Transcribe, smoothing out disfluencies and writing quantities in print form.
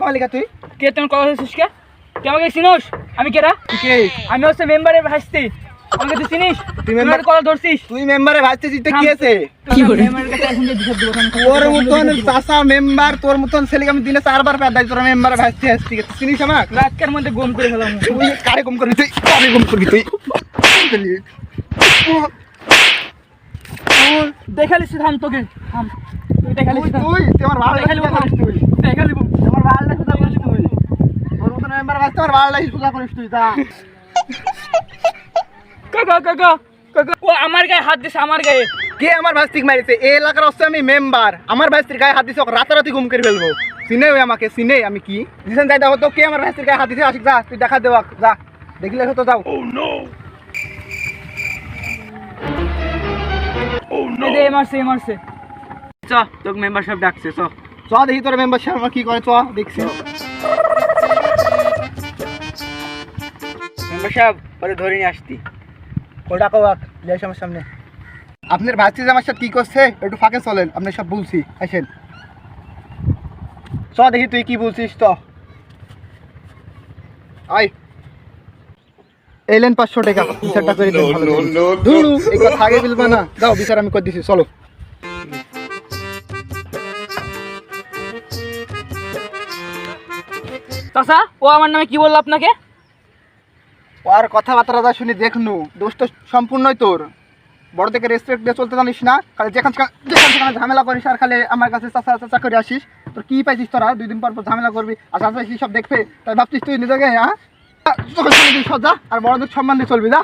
আমার লেখা তুই কে তোমার কথা হচ্ছিস কে? তুই আমাকে চিনোস? আমি কেরা? কে? আমি হচ্ছে মেম্বারের ভাইস্তি। আমাকে তুই চিনিস? তুই মেম্বার মেম্বার কল ধরছিস? তুই মেম্বারে ভাসতেছিস তো কি আছে? মেম্বারের কাছে এখন যে দিশা দেব তোর মতন চাচা মেম্বার, তোর মতন ছেলেকে আমি দিনে 4 বার পেদাই, তোর মেম্বারে ভাসতে আসছি। তুই চিনিস আমাকে? রাতকার মধ্যে গম করে ফেলাম। তুই কারে কম করবি? তুই কারে কম করবি? তুই দেখালিস থাম তোকে থাম। তুই দেখালিস থাম। তুই আমার ভালো দেখালি লাগছে। তুই দেখালি আমার ভালো লাগছে তা বলিস তুই। তোর মতন মেম্বার ভাসতে আমার ভালো লাগছে, সুজা করিস তুই তা। কাকা কাকা কাকা ও আমার গায়ে হাত দিছে আমার গায়ে। কে আমার ভাস্তিক মারিছে? এই এলাকার হচ্ছে আমি মেম্বার, আমার ভাস্তির গায়ে হাত দিছে, ওকে রাতারাতি গুম করে ফেলবো। চিনে ওই আমাকে? চিনে আমি কি দিছেন? যাই দেখো তো কে আমার ভাস্তির গায়ে হাত দিছে। আসিক যা, তুই দেখা দেওয়া যা, দেখলে তো যাও। দে মারছে মারছে। চ তোকে মেম্বার সাহেব ডাকছে চ। চ দেখি তোর মেম্বার সাহেব আমার কি করে, চ দেখছি। মেম্বার সাহেব পরে ধরে নিয়ে আসতি। ওটা কবাক লিয়ে আমার সামনে। আপনার ভাস্তি যে আমার সাথে কি করছে একটু ফাঁকে চলেন, আপনি সব বলছি, আসেন। চ দেখি তুই কি বলছিস। তো আয় এলেন 500 টাকা বিচারটা করে দেন। ভালো ধুরু এই কথা আগে বলবা না, যাও বিচার আমি করে দিছি, চলো। চাচা ও আমার নামে কি বললো আপনাকে? আর কথাবার্তা শুনি দেখনু, দোষ তো সম্পূর্ণই তোর। বড় থেকে রেসপেক্ট দিয়ে চলতে জানিস না, খালি যেখান সেখানে ঝামেলা করিস আর খালি আমার কাছে চাচা চাচা করে আসিস। তোর কি পাইছিস তোরা? 2 দিন পর পর ঝামেলা করবি আর চাচা সব দেখবে, তাই ভাবছিস তুই নিজেকে? হ্যাঁ চোখের সামনে তুই সজ্জা আর বড়দের সম্মান দিয়ে চলবি, যা।